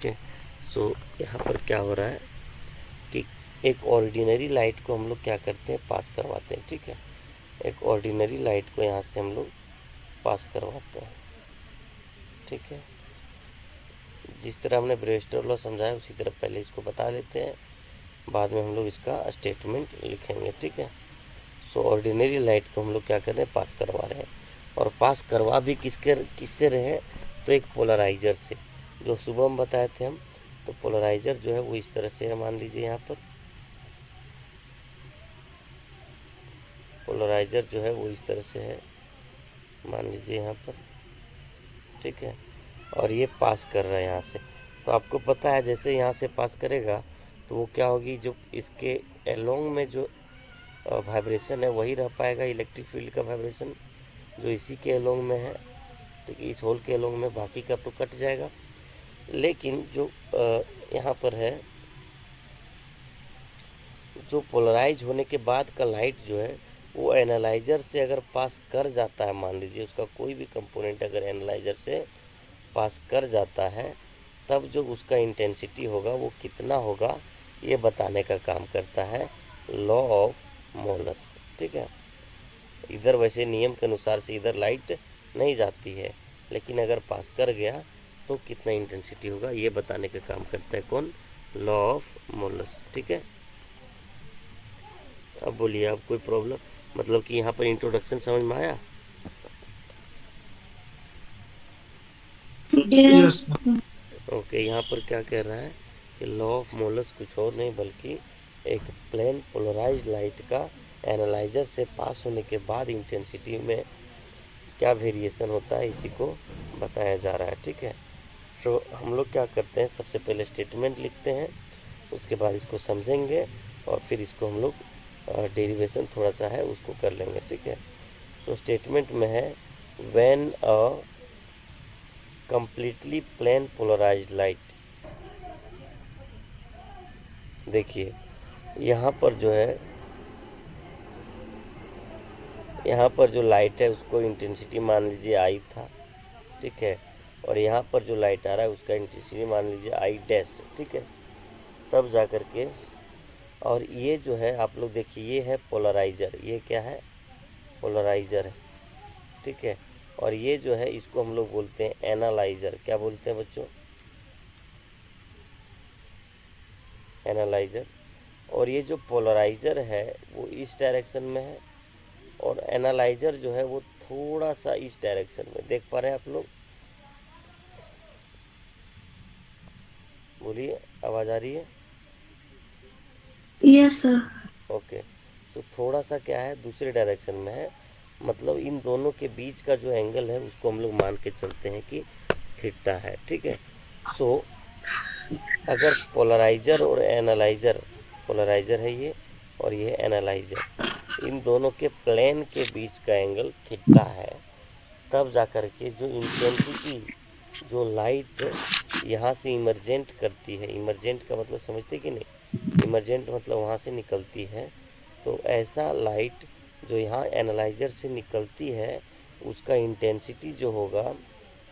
ठीक है। सो यहाँ पर क्या हो रहा है कि एक ऑर्डिनरी लाइट को हम लोग क्या करते हैं, पास करवाते हैं। ठीक है, एक ऑर्डिनरी लाइट को यहाँ से हम लोग पास करवाते हैं। ठीक है, जिस तरह हमने ब्रेस्टर लॉ समझाया उसी तरह पहले इसको बता लेते हैं, बाद में हम लोग इसका स्टेटमेंट लिखेंगे। ठीक है, सो ऑर्डिनरी लाइट को हम लोग क्या कर रहे हैं, पास करवा रहे हैं। और पास करवा भी किससे रहे, तो एक पोलराइजर से, जो सुबह हम बताए थे हम। तो पोलराइजर जो है वो इस तरह से है, मान लीजिए यहाँ पर पोलराइजर जो है वो इस तरह से है, मान लीजिए यहाँ पर। ठीक है, और ये पास कर रहा है यहाँ से। तो आपको पता है जैसे यहाँ से पास करेगा तो वो क्या होगी, जो इसके एलोंग में जो वाइब्रेशन है वही रह पाएगा, इलेक्ट्रिक फील्ड का वाइब्रेशन जो इसी के एलोंग में है। ठीक है, इस होल के एलोंग में, बाकी का तो कट जाएगा। लेकिन जो यहाँ पर है, जो पोलराइज होने के बाद का लाइट जो है वो एनालाइजर से अगर पास कर जाता है, मान लीजिए उसका कोई भी कंपोनेंट अगर एनालाइजर से पास कर जाता है, तब जो उसका इंटेंसिटी होगा वो कितना होगा ये बताने का काम करता है लॉ ऑफ मोलस। ठीक है, इधर वैसे नियम के अनुसार से इधर लाइट नहीं जाती है, लेकिन अगर पास कर गया तो कितना इंटेंसिटी होगा ये बताने का काम करता है कौन, लॉ ऑफ मोलस। ठीक है, अब बोलिए आप, कोई प्रॉब्लम, मतलब कि यहाँ पर इंट्रोडक्शन समझ में आया? यस। ओके, यहाँ पर क्या कह रहा है कि लॉ ऑफ मोलस कुछ और नहीं बल्कि एक प्लेन पोलराइज लाइट का एनालाइजर से पास होने के बाद इंटेंसिटी में क्या वेरिएशन होता है, इसी को बताया जा रहा है। ठीक है, तो हम लोग क्या करते हैं, सबसे पहले स्टेटमेंट लिखते हैं, उसके बाद इसको समझेंगे और फिर इसको हम लोग डेरिवेशन थोड़ा सा है उसको कर लेंगे। ठीक है, तो स्टेटमेंट में है when a completely plane polarised light. देखिए यहाँ पर जो है, यहाँ पर जो लाइट है उसको इंटेंसिटी मान लीजिए आई था। ठीक है, और यहाँ पर जो लाइट आ रहा है उसका इंटेंसिटी मान लीजिए आई डैश। ठीक है, तब जा कर के, और ये जो है आप लोग देखिए ये है पोलराइजर, ये क्या है, पोलराइजर है। ठीक है, और ये जो है इसको हम लोग बोलते हैं एनालाइजर। क्या बोलते हैं बच्चों, एनालाइजर। और ये जो पोलराइजर है वो इस डायरेक्शन में है, और एनालाइजर जो है वो थोड़ा सा इस डायरेक्शन में, देख पा रहे हैं आप लोग, बोलिए आवाज़ आ रही है? Yes sir. ओके, तो थोड़ा सा क्या है, दूसरे डायरेक्शन में है, मतलब इन दोनों के बीच का जो एंगल है उसको हम लोग मान के चलते हैं कि थीटा है। ठीक है, सो अगर पोलराइजर और एनालाइजर, पोलराइजर है ये और ये एनालाइजर, इन दोनों के प्लेन के बीच का एंगल थीटा है, तब जा कर के जो इंटेंसिटी, जो लाइट यहाँ से इमरजेंट करती है, इमरजेंट का मतलब समझते कि नहीं, इमरजेंट मतलब वहाँ से निकलती है, तो ऐसा लाइट जो यहाँ एनालाइजर से निकलती है उसका इंटेंसिटी जो होगा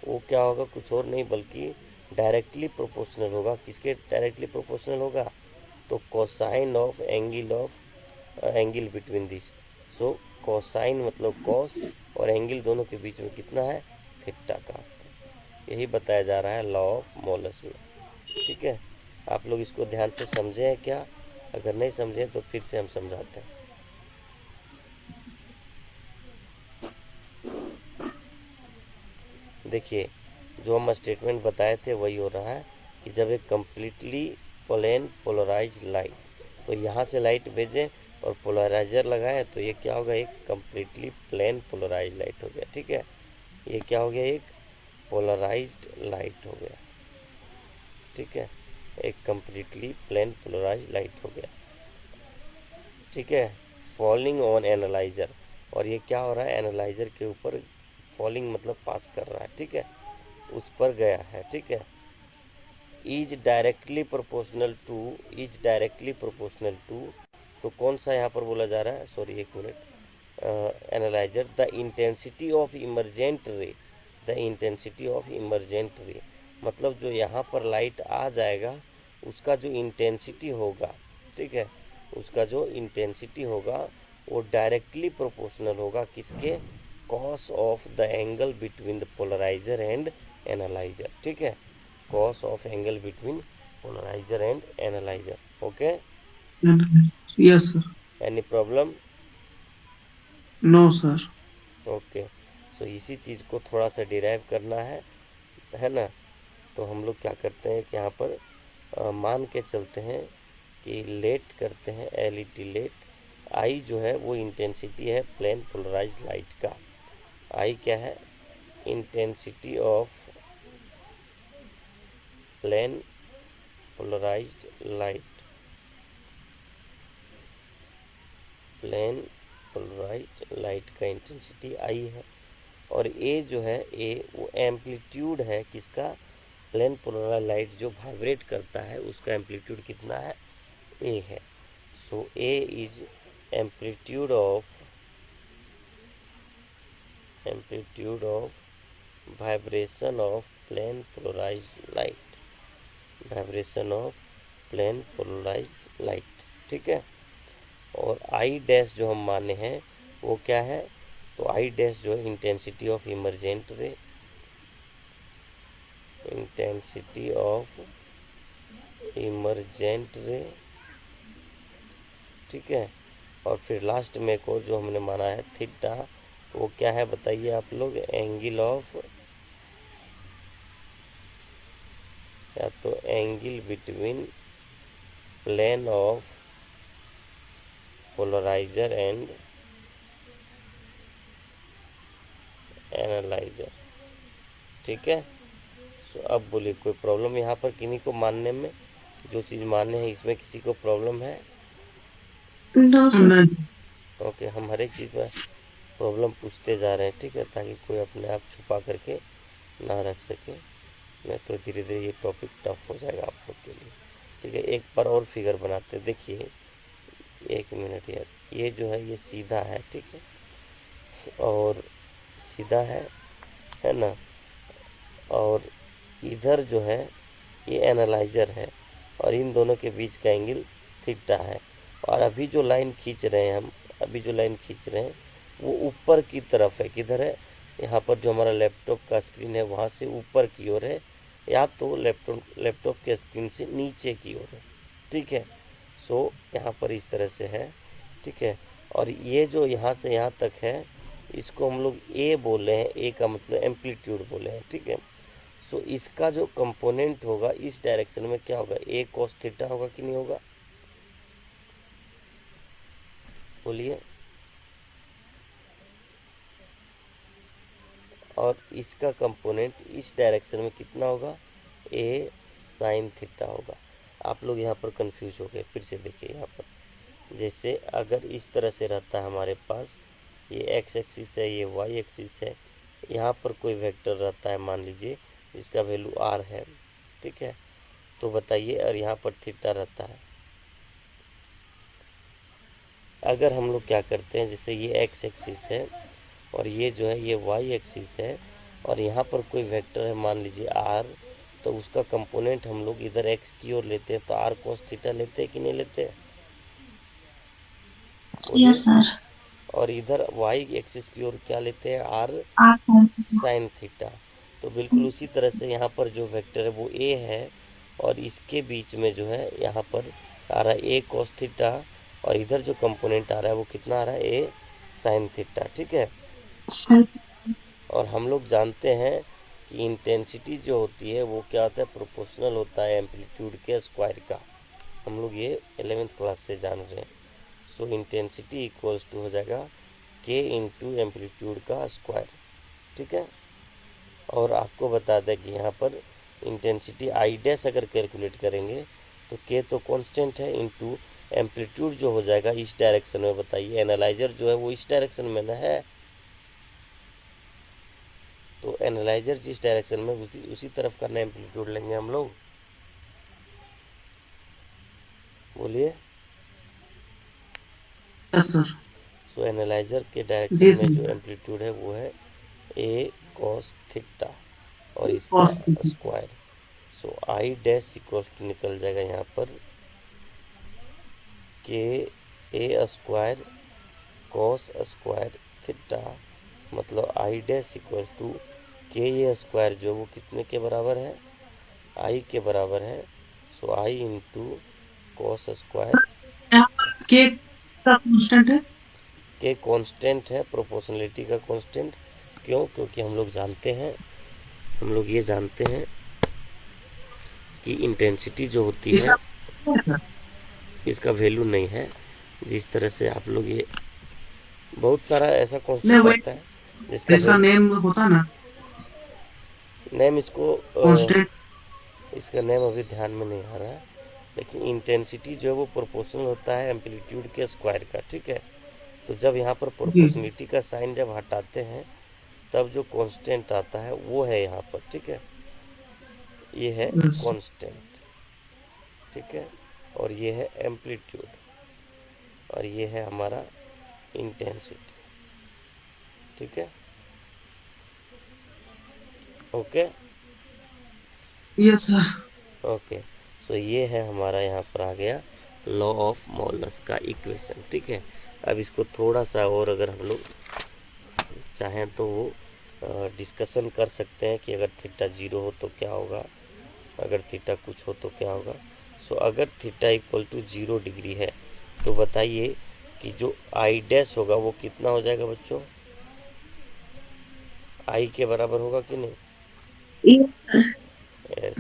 वो क्या होगा, कुछ और नहीं बल्कि डायरेक्टली प्रोपोर्शनल होगा। किसके डायरेक्टली प्रोपोर्शनल होगा, तो cosine of angle between this. So cosine मतलब कॉस, और एंगल दोनों के बीच में कितना है, थीटा का। यही बताया जा रहा है लॉ ऑफ मोलस में। ठीक है, आप लोग इसको ध्यान से समझे हैं क्या? अगर नहीं समझे तो फिर से हम समझाते हैं। देखिए जो हम स्टेटमेंट बताए थे वही हो रहा है कि जब एक कम्प्लीटली प्लेन पोलराइज लाइट, तो यहाँ से लाइट भेजें और पोलराइजर लगाएं तो ये क्या होगा, एक कम्प्लीटली प्लेन पोलराइज लाइट हो गया। ठीक है, ये क्या हो गया, एक पोलराइज्ड लाइट हो गया। ठीक है, एक कम्प्लीटली प्लेन पोलराइज लाइट हो गया। ठीक है, फॉलिंग ऑन एनालाइजर, और ये क्या हो रहा है, एनालाइजर के ऊपर फॉलिंग मतलब पास कर रहा है। ठीक है, उस पर गया है। ठीक है, is directly proportional to, is directly proportional to, तो कौन सा यहाँ पर बोला जा रहा है, सॉरी एक minute, analyser the intensity of emergent ray, the intensity of emergent ray, मतलब जो यहाँ पर लाइट आ जाएगा उसका जो इंटेंसिटी होगा, ठीक है, उसका जो इंटेंसिटी होगा वो डायरेक्टली प्रोपोर्शनल होगा किसके, cos of the angle between the polariser and analyser, ठीक है, cos of angle between polariser and analyser. Okay, Yes, sir. Any problem? No, sir. Okay, so इसी चीज़ को थोड़ा सा डिराइव करना है ना। तो हम लोग क्या करते हैं कि यहाँ पर मान के चलते हैं कि लेट करते हैं, एलईडी लेट। आई जो है वो इंटेंसिटी है प्लेन पोलराइज लाइट का। आई क्या है, intensity of plane polarised light, plane polarised light का इंटेंसिटी आई है। और ए जो है, ए वो एम्पलीट्यूड है किसका, प्लेन पोलराइज्ड लाइट जो वाइब्रेट करता है उसका एम्पलीट्यूड कितना है, ए है। So A is amplitude of vibration of plane polarised light, vibration of plane polarised light, ठीक है। और आई डैश जो हम माने हैं वो क्या है, तो आई डैश जो है intensity of emergent ray, intensity of emergent ray, ठीक है। और फिर लास्ट में को जो हमने माना है थीटा, वो क्या है बताइए आप लोग, एंगल ऑफ, या तो angle between plane of polariser and analyser, ठीक है। सो अब बोलिए कोई प्रॉब्लम यहाँ पर किन्हीं को मानने में, जो चीज़ मानने हैं इसमें किसी को प्रॉब्लम है? No, sir. ओके, हम हर एक चीज़ में प्रॉब्लम पूछते जा रहे हैं, ठीक है, ताकि कोई अपने आप छुपा करके ना रख सके, नहीं तो धीरे धीरे ये टॉपिक टफ हो जाएगा आप लोग के लिए, ठीक है। एक बार और फिगर बनाते हैं, देखिए, एक मिनट यार, ये जो है ये सीधा है, ठीक है, और सीधा है ना, और इधर जो है ये एनालाइजर है, और इन दोनों के बीच का एंगल थीटा है। और अभी जो लाइन खींच रहे हैं हम, अभी जो लाइन खींच रहे हैं वो ऊपर की तरफ है, किधर है, यहाँ पर जो हमारा लैपटॉप का स्क्रीन है वहाँ से ऊपर की ओर है, या तो लैपटॉप के स्क्रीन से नीचे की ओर है, ठीक है। सो यहाँ पर इस तरह से है, ठीक है। और ये जो यहाँ से यहाँ तक है इसको हम लोग ए बोले हैं, ए का मतलब एम्पलीट्यूड बोले हैं, ठीक है। सो इसका जो कंपोनेंट होगा इस डायरेक्शन में क्या होगा, ए कॉस थीटा होगा कि नहीं होगा, बोलिए। और इसका कंपोनेंट इस डायरेक्शन में कितना होगा, ए साइन थीटा होगा। आप लोग यहाँ पर कंफ्यूज हो गए, फिर से देखिए यहाँ पर, जैसे अगर इस तरह से रहता है हमारे पास, ये एक्स एक्सिस है, ये वाई एक्सिस है, यहाँ पर कोई वेक्टर रहता है मान लीजिए जिसका वैल्यू आर है, ठीक है, तो बताइए, और यहाँ पर थीटा रहता है। अगर हम लोग क्या करते हैं, जैसे ये एक्स एक्सिस है और ये जो है ये वाई एक्सिस है, और यहाँ पर कोई वेक्टर है मान लीजिए आर, तो उसका कंपोनेंट हम लोग इधर एक्स की ओर लेते हैं तो आर कोस थीटा लेते हैं कि नहीं लेते, बोलिए। Yes, sir. और इधर वाई एक्सिस की ओर क्या लेते हैं, आर साइन थीटा। तो बिल्कुल उसी तरह से यहाँ पर जो वेक्टर है वो ए है, और इसके बीच में जो है यहाँ पर आ रहा है ए कॉस थीटा, और इधर जो कंपोनेंट आ रहा है वो कितना आ रहा है, ए साइन थीटा, ठीक है। और हम लोग जानते हैं कि इंटेंसिटी जो होती है वो क्या होता है, प्रोपोर्शनल होता है एम्पलीट्यूड के स्क्वायर का, हम लोग ये 11th क्लास से जान रहे हैं। सो इंटेंसिटी इक्वल्स टू हो जाएगा के इंटू एम्पलीट्यूड का स्क्वायर, ठीक है। और आपको बता दें कि यहाँ पर इंटेंसिटी आई डैश अगर कैलकुलेट करेंगे तो के तो कांस्टेंट है, इंटू एम्पलीट्यूड जो हो जाएगा इस डायरेक्शन में, बताइए एनालाइजर जो है वो इस डायरेक्शन में ना है, तो एनालाइजर जिस डायरेक्शन में उसी तरफ का ना एम्पलीट्यूड लेंगे हम लोग, बोलिए। Yes, sir. सो एनालाइजर के डायरेक्शन This में is जो एम्पलीट्यूड है वो है ए कॉस थीटा, और इसका positive. Square, so I dash equal to निकल जाएगा यहाँ पर के A square cos square theta, मतलब आई डैश इक्वल टू के ए स्क्वायर जो वो कितने के बराबर है, आई के बराबर है। सो आई इंटू कॉस स्क्वायर, यहाँ पर के का कांस्टेंट है। के कांस्टेंट है, प्रोपोर्शनलिटी का कांस्टेंट। क्यों? क्योंकि हम लोग ये जानते हैं कि इंटेंसिटी जो होती है इसका वैल्यू नहीं है। जिस तरह से आप लोग ये बहुत सारा ऐसा कांस्टेंट आता है जिसका इसका नेम होता ना नेम इसको कांस्टेंट। इसका नेम अभी ध्यान में नहीं आ रहा है, लेकिन इंटेंसिटी जो है वो प्रोपोर्शनल होता है एम्पलीट्यूड के स्क्वायर का, ठीक है। तो जब यहाँ पर प्रोपोर्शनलिटी का साइन जब हटाते हैं तब जो कांस्टेंट आता है वो है यहाँ पर, ठीक है। ये है कांस्टेंट, ठीक है, और ये है एम्पलीट्यूड, और ये है हमारा इंटेंसिटी, ठीक है। Okay yes sir. ओके। सो ये है हमारा यहाँ पर आ गया लॉ ऑफ मॉलस का इक्वेशन, ठीक है। अब इसको थोड़ा सा और अगर हम लोग चाहें तो वो डिस्कशन कर सकते हैं कि अगर थीटा 0 हो तो क्या होगा, अगर थीटा कुछ हो तो क्या होगा। सो अगर थीटा इक्वल टू 0 डिग्री है तो बताइए कि जो आई डैश होगा वो कितना हो जाएगा बच्चों, आई के बराबर होगा कि नहीं? यस,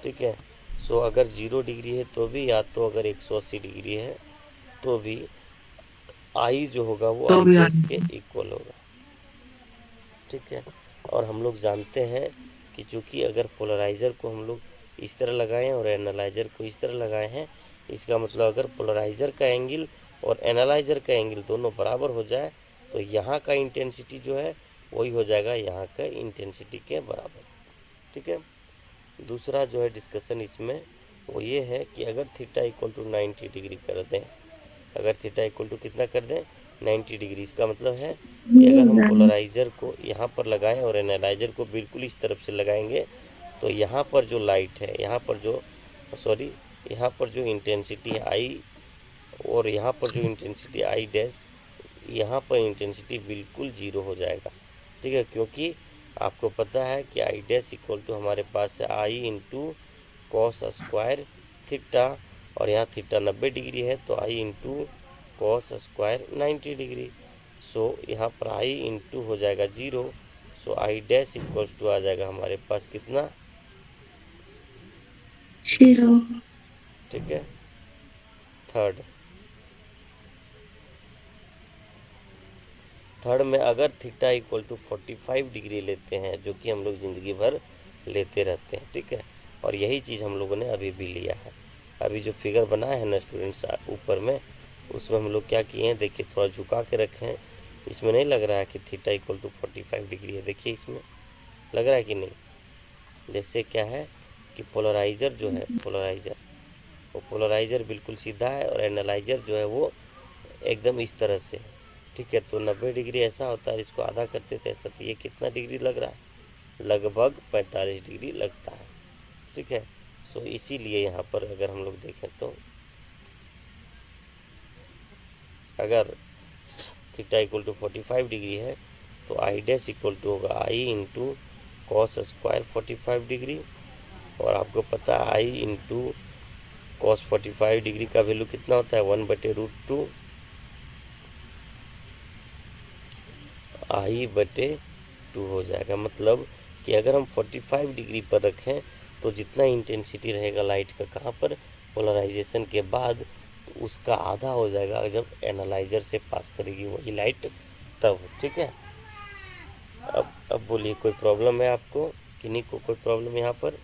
ठीक है। सो अगर 0 डिग्री है तो भी, या तो अगर 180 डिग्री है तो भी आई जो होगा वो तो आई भी डैश के इक्वल होगा, ठीक है। और हम लोग जानते हैं कि चूँकि अगर पोलराइज़र को हम लोग इस तरह लगाएं और एनालाइज़र को इस तरह लगाए हैं, इसका मतलब अगर पोलराइज़र का एंगल और एनालाइज़र का एंगल दोनों बराबर हो जाए तो यहाँ का इंटेंसिटी जो है वही हो जाएगा यहाँ का इंटेंसिटी के बराबर, ठीक है। दूसरा जो है डिस्कशन इसमें वो ये है कि अगर थीटा इक्वल टू 90 डिग्री कर दें, अगर थीटा इक्वल टू कितना कर दें 90 डिग्री, इसका मतलब है कि अगर हम पोलराइज़र को यहाँ पर लगाएं और एनालाइज़र को बिल्कुल इस तरफ से लगाएंगे तो यहाँ पर जो लाइट है, यहाँ पर जो इंटेंसिटी आई और यहाँ पर जो इंटेंसिटी आई डैश, यहाँ पर इंटेंसिटी बिल्कुल 0 हो जाएगा, ठीक है। क्योंकि आपको पता है कि आई डैश इक्वल टू हमारे पास है आई इंटू कॉस स्क्वायर थीटा, और यहाँ थीटा 90 डिग्री है तो आई इंटू कॉस स्क्वायर 90 डिग्री। सो यहाँ पर आई इंटू हो जाएगा 0, सो आई डैश इक्वल टू आ जाएगा हमारे पास कितना, 0, ठीक है। थर्ड में अगर थीटा इक्वल टू 45 डिग्री लेते हैं, जो कि हम लोग ज़िंदगी भर लेते रहते हैं, ठीक है, और यही चीज़ हम लोगों ने अभी भी लिया है। अभी जो फिगर बनाया है ना स्टूडेंट्स ऊपर में, उसमें हम लोग क्या किए हैं देखिए, थोड़ा झुका के रखे हैं। इसमें नहीं लग रहा है कि थीटा इक्वल टू 45 डिग्री है, देखिए इसमें लग रहा है कि नहीं। जैसे क्या है कि पोलराइज़र जो है, पोलराइज़र बिल्कुल सीधा है और एनालाइज़र जो है वो एकदम इस तरह से, ठीक है। तो 90 डिग्री ऐसा होता है, इसको आधा करते थे ऐसा, तो ये कितना डिग्री लग रहा है, लगभग 45 डिग्री लगता है, ठीक है। सो इसीलिए यहाँ पर अगर हम लोग देखें तो अगर थीटा इक्वल टू 45 डिग्री है तो आई डैश इक्वल टू होगा आई इंटू कॉस स्क्वायर 45 डिग्री, और आपको पता है आई इंटू कॉस 45 डिग्री का वैल्यू कितना होता है 1/√2 आई/2 हो जाएगा। मतलब कि अगर हम 45 डिग्री पर रखें तो जितना इंटेंसिटी रहेगा लाइट का कहाँ पर, पोलराइजेशन के बाद, तो उसका आधा हो जाएगा जब एनालाइजर से पास करेगी वही लाइट तब, ठीक है। अब बोलिए कोई प्रॉब्लम है आपको कि नहीं, कोई प्रॉब्लम यहाँ पर?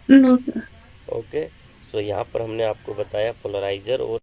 No sir. ओके। सो यहाँ पर हमने आपको बताया पोलराइजर और